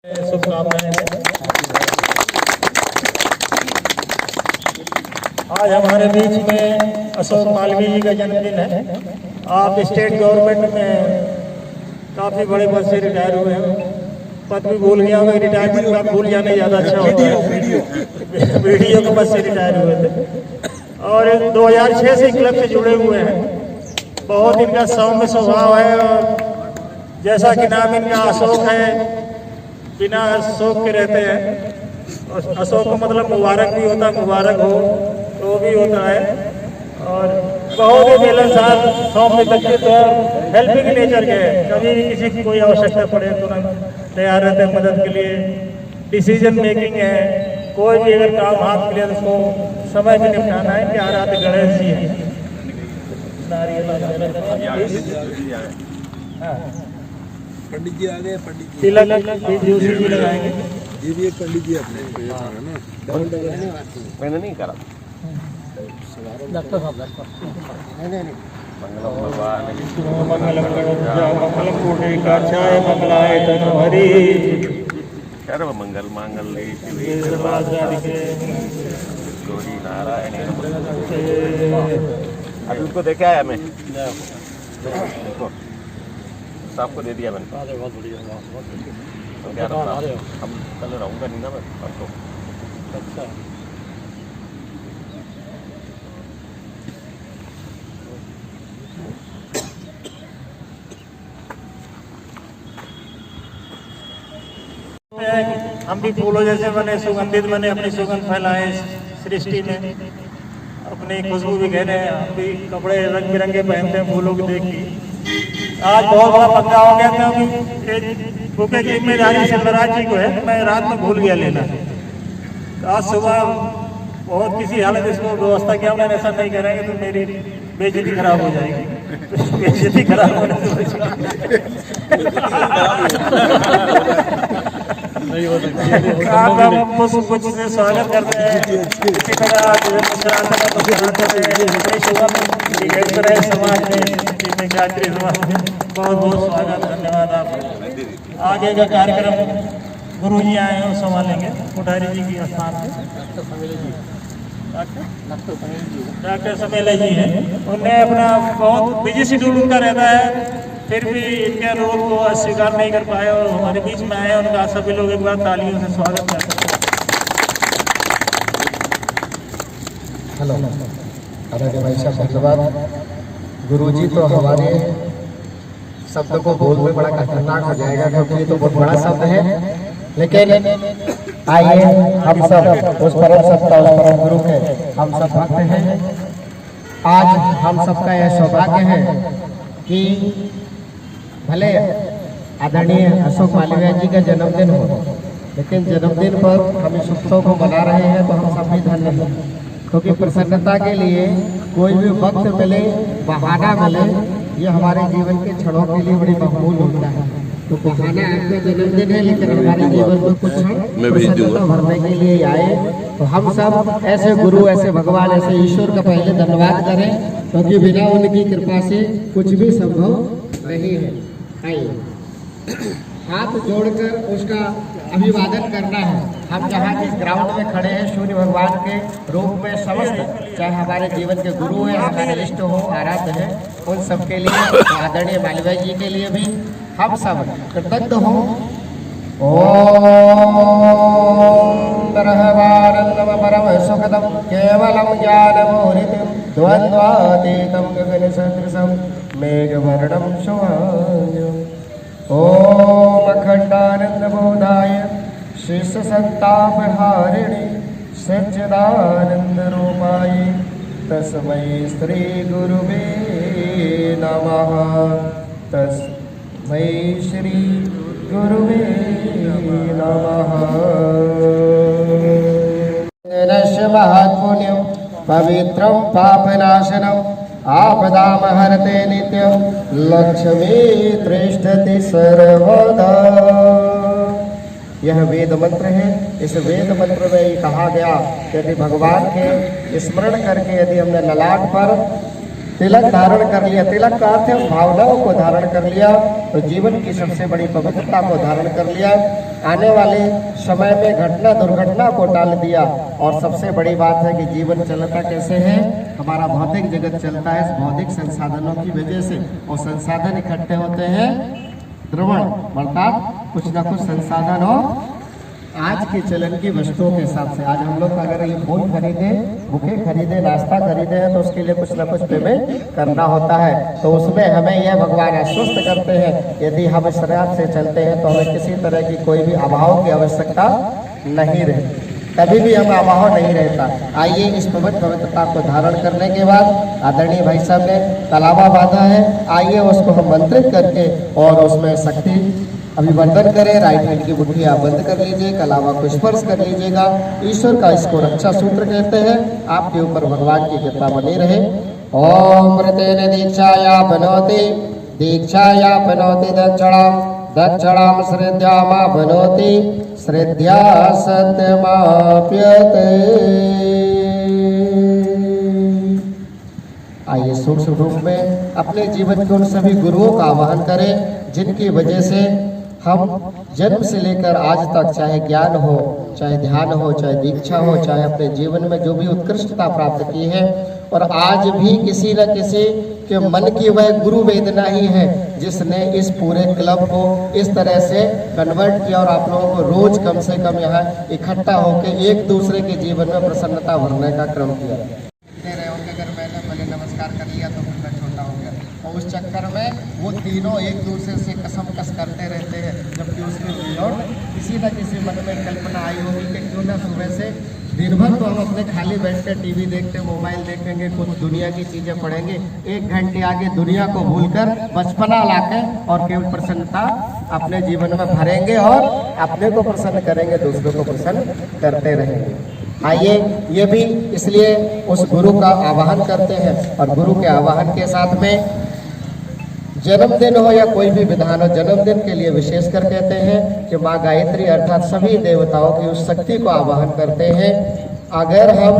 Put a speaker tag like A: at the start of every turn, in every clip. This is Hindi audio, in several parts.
A: शुभकामनाएं हैं। आज हमारे बीच में अशोक मालवीय जी का जन्मदिन है। आप स्टेट गवर्नमेंट में काफ़ी बड़े पद से रिटायर हुए हैं। पद भी भूल गया होगा, रिटायरमेंट में आप भूल जाने ज़्यादा अच्छा होता है। वीडियो के पद से रिटायर हुए थे और 2006 से क्लब से जुड़े हुए हैं। बहुत इनका सौम्य स्वभाव है और जैसा कि नाम इनका अशोक है, बिना शोक के रहते हैं। और अशोक को मतलब मुबारक भी होता है, मुबारक हो तो भी होता है। और बहुत ही मिलनसार सौम्य व्यक्तित्व और हेल्पिंग नेचर के हैं। कभी भी किसी की कोई आवश्यकता पड़े तुरंत तैयार रहते हैं मदद के लिए। डिसीजन मेकिंग है, कोई भी अगर काम हाथ मिले तो उसको समय में निपटाना है। क्या रात गणेश जी है,
B: पंडित जी आ गए। पंडित जी
A: तिलक दूसरी जी लगाएंगे।
B: ये भी एक पंडित जी अपने है ना, डबल मैंने नहीं करा।
A: डॉक्टर साहब
B: नहीं
A: मंगलम मंगलम कोटि काचाय मंगलाय तनोहरि
C: सर्व मंगल मांगल्ये शिवे
A: सर्वासाधिके
C: गौरी नारायण अभी उसको देखे आया मैं, देखो सबको दे दिया मैंने।
A: बहुत बढ़िया,
C: तो क्या हम कल रहूँगा नहीं ना मैं परसों।
A: अच्छा हम भी फूलों जैसे बने, सुगंधित बने, अपनी सुगंध फैलाएं सृष्टि में, अपनी खुशबू भी घेरे। हम भी कपड़े रंग बिरंगे पहनते हैं फूलों को देख के। आज बहुत बड़ा पंगा हो गया था। अभी बुके की जिम्मेदारी सिद्धराज जी को है, मैं रात में भूल गया लेना। आज सुबह बहुत किसी हालत इसको व्यवस्था किया, मैंने ऐसा नहीं करेंगे तो मेरी बेइज्जती खराब हो जाएगी। बेइज्जती खराब होने नहीं हो सकती। आप कुछ से स्वागत करते हैं, इसी तरह समाज में गायत्री समाज में बहुत बहुत स्वागत, धन्यवाद। आप आगे का कार्यक्रम गुरु जी आए हैं वो संभालेंगे कोठारी जी की स्थान पे। डॉक्टर समेला जी हैं, उन्हें अपना बहुत बिजी शेड्यूल उनका रहता है, फिर भी इनके रोल को अस्वीकार नहीं कर पाए और हमारे बीच में आए। उनका सभी लोग एक बार तालियों से स्वागत करते हैं।
D: हेलो आदरणीय भाई साहब, धन्यवाद। गुरुजी तो हमारे शब्द को बोलने बड़ा खतरनाक हो जाएगा क्योंकि ये तो बहुत बड़ा शब्द है, लेकिन आइए हम सब उस परम सत्ता, उस परम गुरु के हम सब भक्त हैं। आज हम सबका यह सौभाग्य है कि भले आदरणीय अशोक मालवीय जी का जन्मदिन हो, लेकिन जन्मदिन पर हम इस उत्सव को मना रहे हैं तो हम सब भी धन्य हैं। क्योंकि प्रसन्नता के लिए कोई भी वक्त मिले, बहाना मिले, ये हमारे जीवन के क्षणों के लिए बड़ी बहुमूल्य होता है। तो बहाना आपका जन्मदिन है, लेकिन हमारे जीवन में कुछ प्रसन्नता भरने के लिए आए तो हम सब ऐसे गुरु, ऐसे भगवान, ऐसे ईश्वर का पहले धन्यवाद करें, क्योंकि बिना उनकी कृपा से कुछ भी संभव नहीं है। आइए हाथ जोड़कर उसका अभिवादन करना है। हम जहाँ जिस ग्राउंड में खड़े हैं, सूर्य भगवान के रूप में समस्त, चाहे हमारे जीवन के गुरु हैं, हमारे इष्ट हो, आराध्य हैं, उन सबके लिए, आदरणीय मालवीय जी के लिए भी हम सब कृतज्ञ हों। ओम ब्रह्मानंदम परम सुखदम केवलम ज्ञानमूर्तिम द्वंद्वातीतं गगन सदृशं मेघवर्णं शुभांगं। ओम अखंडानंद बोधाय शेष संतापहारिणे सच्चिदानंद रूपाय तस्मै श्री गुरुवे नमः। तस्मै श्री गुरुवे नमः। नश्य महत्पुण्यं पवित्रं पापनाशनम् आपदामहरते नित्यं लक्ष्मी तिष्ठति सर्वदा। यह वेद मंत्र है। इस वेद मंत्र में ये कहा गया कि यदि भगवान के स्मरण करके यदि हमने ललाट पर तिलक धारण कर लिया, तिलक का अर्थ है उस भावनाओं को धारण कर लिया, तो जीवन की सबसे बड़ी पवित्रता को धारण कर लिया, आने वाले समय में घटना दुर्घटना को टाल दिया। और सबसे बड़ी बात है कि जीवन चलता कैसे है, हमारा भौतिक जगत चलता है इस भौतिक संसाधनों की वजह से, और संसाधन इकट्ठे होते हैं द्रवण, अर्थात कुछ ना कुछ संसाधन हो आज के चलन की वस्तुओं के हिसाब से। आज हम लोग अगर ये फूल खरीदे, बुके खरीदे, नाश्ता खरीदे हैं तो उसके लिए कुछ ना कुछ पेमेंट करना होता है, तो उसमें हमें यह भगवान आश्वस्त करते हैं यदि हम इस रात से चलते हैं तो हमें किसी तरह की कोई भी अभाव की आवश्यकता नहीं रहती, कभी भी हमें अभाव नहीं रहता। आइए इस पवित्रता को धारण करने के बाद आदरणीय भाई साहब ने कलावा बांधा है, आइए उसको हम मंत्रित करके और उसमें शक्ति अभिवंदन करें। राइट हैंड की मुट्ठी आप बंद कर लीजिए, कलावा को स्पर्श कर लीजिएगा। ईश्वर का इसको रक्षा सूत्र कहते हैं, आपके ऊपर भगवान की कृपा बनी रहे। ओम मृतेन दीक्षाया बनोति, दीक्षाया बनोति दक्षिणाम, दक्षिणाम श्रद्धामा बनोति, श्रद्धा सत्यमाप्यते। आइए सूक्ष्म रूप में अपने जीवन के उन सभी गुरुओं का आवाहन करें जिनकी वजह से हम जन्म से लेकर आज तक चाहे ज्ञान हो, चाहे ध्यान हो, चाहे दीक्षा हो, चाहे अपने जीवन में जो भी उत्कृष्टता प्राप्त की है, और आज भी किसी न किसी के मन की वह गुरु वेदना ही है जिसने इस पूरे क्लब को इस तरह से कन्वर्ट किया और आप लोगों को रोज कम से कम यहाँ इकट्ठा होकर एक दूसरे के जीवन में प्रसन्नता भरने का क्रम किया। अगर मैंने पहले नमस्कार कर लिया तो फिर मैं छोटा हो गया, और उस चक्कर में वो तीनों एक दूसरे से कसम कस करते रहते हैं, जबकि उसके बियॉन्ड किसी न किसी मन में कल्पना आई होगी कि क्यों ना सुबह से दिन भर तो हम अपने खाली बैठ कर टीवी देखते, मोबाइल देखेंगे, कुछ दुनिया की चीजें पढ़ेंगे, 1 घंटे आगे दुनिया को भूलकर बचपना लाके और केवल प्रसन्नता अपने जीवन में भरेंगे और अपने को प्रसन्न करेंगे, दूसरों को प्रसन्न करते रहेंगे। आइए ये भी इसलिए उस गुरु का आवाहन करते हैं, और गुरु के आवाहन के साथ में जन्मदिन हो या कोई भी विधान हो, जन्मदिन के लिए विशेषकर कहते हैं कि माँ गायत्री अर्थात सभी देवताओं की उस शक्ति को आवाहन करते हैं। अगर हम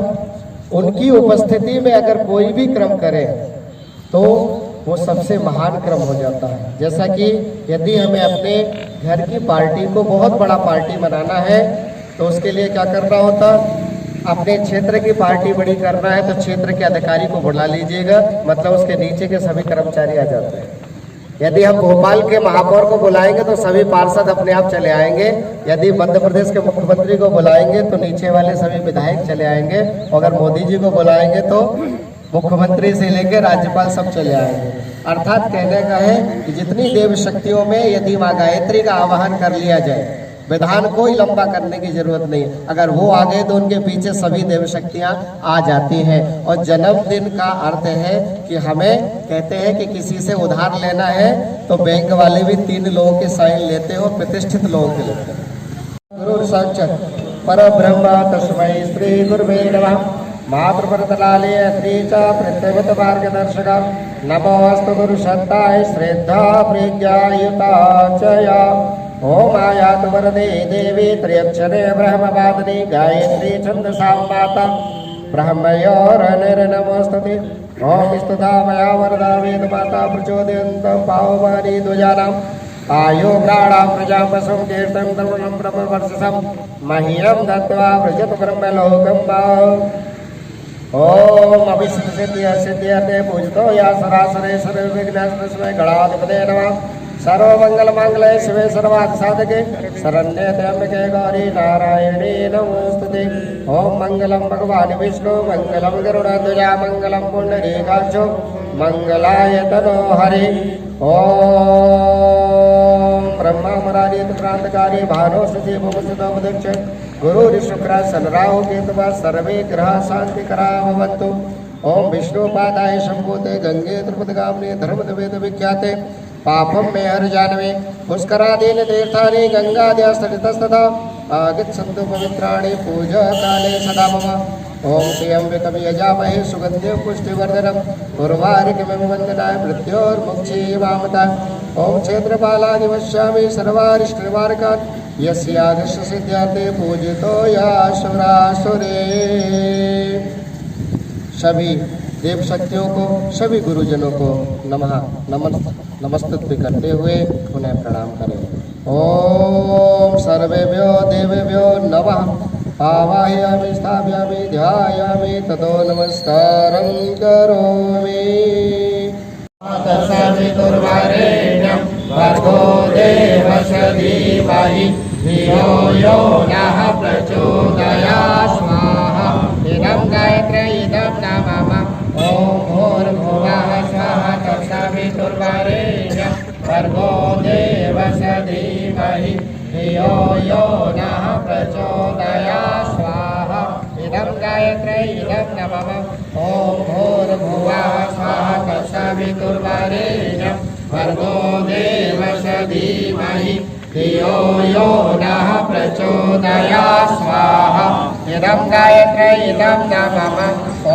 D: उनकी उपस्थिति में अगर कोई भी क्रम करें तो वो सबसे महान क्रम हो जाता है। जैसा कि यदि हमें अपने घर की पार्टी को बहुत बड़ा पार्टी बनाना है तो उसके लिए क्या करना होता, अपने क्षेत्र की पार्टी बड़ी करना है तो क्षेत्र के अधिकारी को बुला लीजिएगा, मतलब उसके नीचे के सभी कर्मचारी आ जाते हैं। यदि हम भोपाल के महापौर को बुलाएंगे तो सभी पार्षद अपने आप चले आएंगे, यदि मध्य प्रदेश के मुख्यमंत्री को बुलाएंगे तो नीचे वाले सभी विधायक चले आएंगे, और अगर मोदी जी को बुलाएंगे तो मुख्यमंत्री से लेकर राज्यपाल सब चले आएंगे। अर्थात कहने का है कि जितनी देव शक्तियों में यदि माँ गायत्री का आवाहन कर लिया जाए, विधान को ही लंबा करने की जरूरत नहीं, अगर वो आ गए तो उनके पीछे सभी देव शक्तियां आ जाती हैं। और जन्मदिन का अर्थ है कि हमें कहते हैं कि किसी से उधार लेना है तो बैंक वाले भी 3 लोगों के साइन लेते हैं और प्रतिष्ठित लोगों के लेते हैं। गुरु साक्षात परब्रह्म तस्मै श्री गुरुवे नमः। मातृप्रतलाले श्रीचा प्रत्यवत मार्गदर्शक नमोस्तु गुरु सत्ताय श्रद्धा प्रज्ञायुता चया। ओम आयातु वरदे देवी त्र्यक्षरे ब्रह्मवादिनी गायत्री छन्दसां माता ब्रह्मयोरनिर्नमोस्तुते। ओम स्तुता मया वरदा वेदमाता प्रचोदयन्तं पावमानी द्विजानाम् आयो प्राणां प्रजां वसुं कीर्तं तरुणं ब्रह्मवर्चसं मह्यं दत्त्वा व्रजतु ब्रह्मलोकं ओम अभिसिद्ध्यसिद्ध्यर्थे पूजितो या सरासरे सर्वविघ्नस्मै गणाधिपते नमः। सर्वमंगलमांगल्ये शिवे सर्वार्थसाधके शरण्ये त्र्यंबके गौरी नारायणी नमोस्तुते। ओम मंगलम भगवान विष्णु मंगलम गरुड़ध्वजा मंगलम पुंडरीकाक्षो मंगलाय तनो हरि। ओम ब्रह्मा मुरारी क्रांतकारी भानो सुधी भूमसुदोपदक्ष गुरु शुक्र सनराहु केतुवा सर्वे ग्रह शांति करावन्तु। ओम विष्णुपादाय शंभूते गंगे त्रिपदगामिने धर्मवेद विख्याते पापम में हर जानवे पुष्करादीन तीर्थानि गंगाद्यस्ततस्तथा आगच्छन्तु पवित्राणि पूजा काले सदा मम। ओम त्र्यंबकं यजामहे सुगन्धिं पुष्टिवर्धनम् उर्वारुकमिव वन्दनाय मृत्योर्मुक्षीयमामृताय। ओम क्षेत्रपालादिवश्यामि सर्वारिष्टनिवारकान् यस्यादृश्य सिद्ध्यर्थे पूजितो यासुरासुरे। सभी देव शक्तियों को, सभी गुरुजनों को नमस्ते करते हुए उन्हें प्रणाम करें। ओम सर्वेभ्यो देवेभ्यो नमः। आवाहयामि स्थापयामि ध्यायामि ततो नमस्कारं करोमि। तत्सवितुर्वरेण्यं भर्गो देवस्य धीमहि धियो यो नः प्रचोदयात् स्वाहा। इदं गायत्री इदं नमः। ॐ भूर्भुवः स्वः तत्सवितुर्वरेण्यं भर्गो देवस्य धीमहि धियो यो नः प्रचोदयात् स्वाहा। इदं गायत्री इदं नमः। ॐ भूर्भुवः स्वः तत्सवितुर्वरेण्यं भर्गो देवस्य धीमहि धियो यो नः प्रचोदयात् स्वाहा। इदं गायत्री इदं नमः। ॐ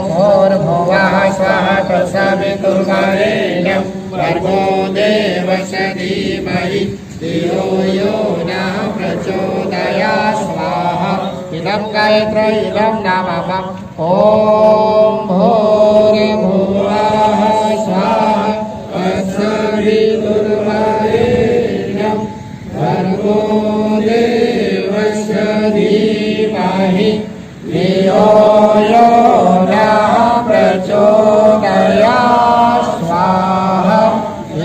D: भूर्भुवः स्वः तत्सवितुर्वरेण्यं भर्गो देवस्य धीमहि धियो यो नः प्रचोदयात् स्वाहा। इदं गायत्री इदं नमः। ॐ भूर्भुवः स्वः तत्सवितुर्वरेण्यं भर्गो देवस्य धीमहि धियो यो नः प्रचोदयात् स्वाहा।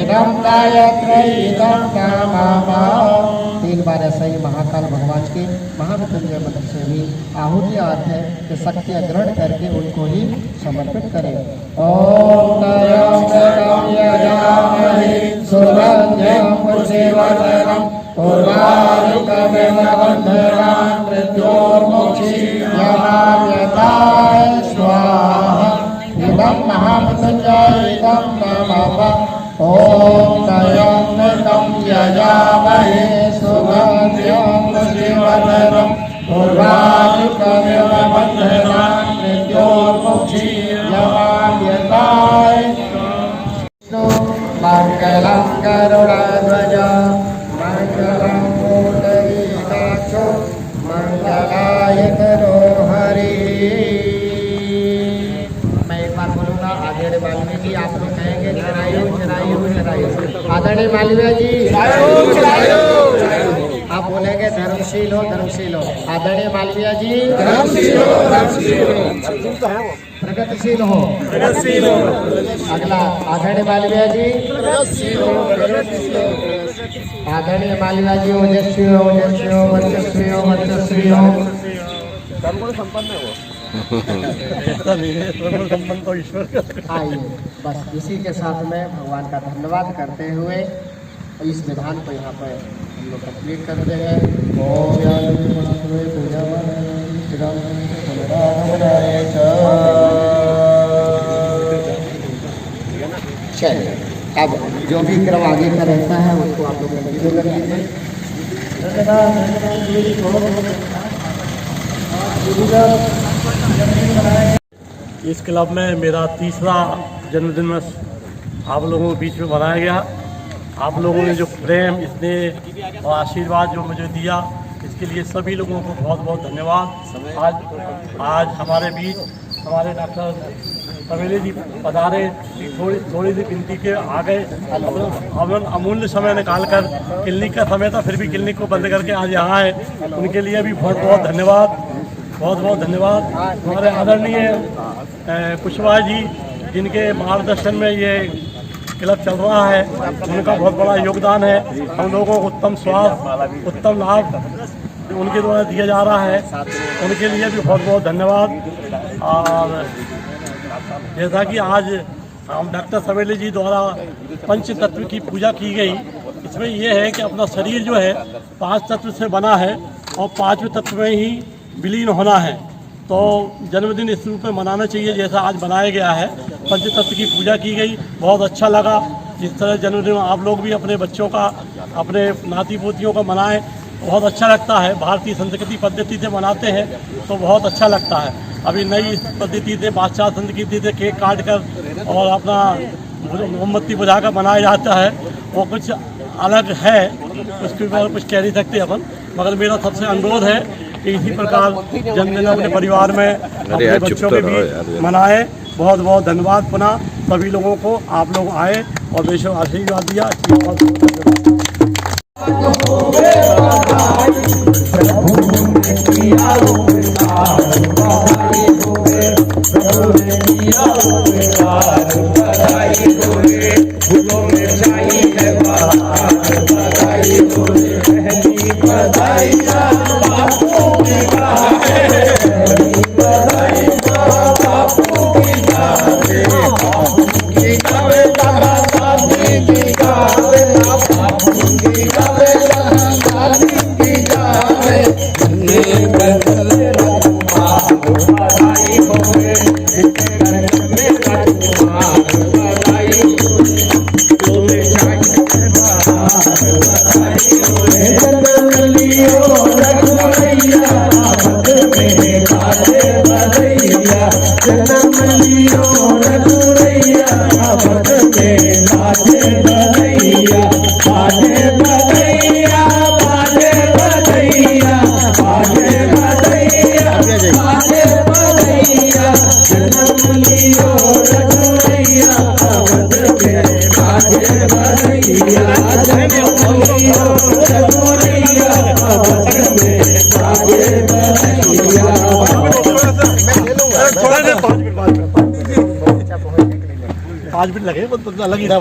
D: इदं गायत्री इदं नमः। 3 बार ऐसा ही महाकाल भगवान के महामृत्युंजय मंत्र से भी आहुति अर्थ है कि शक्तियाँ ग्रहण करके उनको ही समर्पित करें। ओम त्र्यंबकं यजामहे सुगन्धिं पुष्टिवर्धनम् उर्वारुकमिव बन्धनान् मृत्योर्मुक्षीयमाम्यताय स्वाहा। इदं महामृत्युंजय इदं नमः। ओम त्र्यंबकं यजामहे सुगन्धिं पुष्टिवर्धनम् उर्वारुकमिव बन्धनान् मृत्योर्मुक्षीयमाम्यताय। मंगलं गरुडध्वज मंगलं पुंडरीकाक्षो मंगलाय तनो हरि। मैं एक बार बोलूँगा आदरणीय मालवीय जी, आप लोग कहेंगे चिरायु चिरायु चिरायु। आदरणीय मालवीय जी आप बोलेंगे धर्मशील हो धर्मशील हो। आदरणीय मालवीय जी धर्मशील हो धर्मशील हो। प्रगतिशील हो प्रगतिशील हो। अगला आदरणीय मालवीय जी प्रगतिशील हो प्रगतिशील हो। आदरणीय मालवीय जी ओजस्वी हो ओजस्वी हो वर्चस्वी हो वर्चस्वी हो।
C: संपन्न है वो।
A: संपन्न तो ईश्वर का।
D: आइए बस इसी के साथ में भगवान का धन्यवाद करते हुए इस विधान को यहाँ पर हम लोग कंप्लीट करते हैं। ओम चलिए अब जो भी क्रम आगे का रहता है उसको आप लोग कंटिन्यू कर लीजिए।
A: इस क्लब में मेरा तीसरा जन्मदिन आप लोगों के बीच में मनाया गया। आप लोगों ने जो प्रेम स्नेह और आशीर्वाद जो मुझे दिया इसके लिए सभी लोगों को बहुत बहुत धन्यवाद। आज हमारे बीच हमारे डॉक्टर सवेले जी पधारे, थोड़ी सी गिनती के आ गए। अमूल्य समय निकाल कर, क्लिनिक का समय था फिर भी क्लिनिक को बंद करके आज यहाँ आए, उनके लिए भी बहुत बहुत धन्यवाद। बहुत बहुत धन्यवाद। हमारे आदरणीय कुशवाहा जी जिनके मार्गदर्शन में ये क्लब चल रहा है, उनका बहुत बड़ा योगदान है। हम लोगों को उत्तम स्वास्थ्य उत्तम लाभ उनके द्वारा दिया जा रहा है, उनके लिए भी बहुत बहुत धन्यवाद। और जैसा कि आज हम डॉक्टर सवेले जी द्वारा पंच तत्व की पूजा की गई, इसमें यह है कि अपना शरीर जो है 5 तत्व से बना है और 5वें तत्व में ही विलीन होना है। तो जन्मदिन इस रूप में मनाना चाहिए जैसा आज बनाया गया है। पंच तत्व की पूजा की गई, बहुत अच्छा लगा। इस तरह जन्मदिन आप लोग भी अपने बच्चों का, अपने नाती पोतियों का मनाएं, बहुत अच्छा लगता है। भारतीय संस्कृति पद्धति से मनाते हैं तो बहुत अच्छा लगता है। अभी नई पद्धति से, बादशाह संस्कृति से केक काट कर और अपना मोमबत्ती बुझा कर मनाया जाता है, वो कुछ अलग है, उसके बारे में कुछ कह नहीं सकते अपन। मगर मेरा सबसे अनुरोध है कि इसी प्रकार जन्मदिन अपने परिवार में अपने बच्चों के बीच मनाएं
B: बहुत बहुत धन्यवाद पुनः सभी लोगों को, आप लोग आए और बेशक आशीर्वाद दिया। बहुत बहुत धन्यवाद। पाँच मिनट लगे, अलग ही था।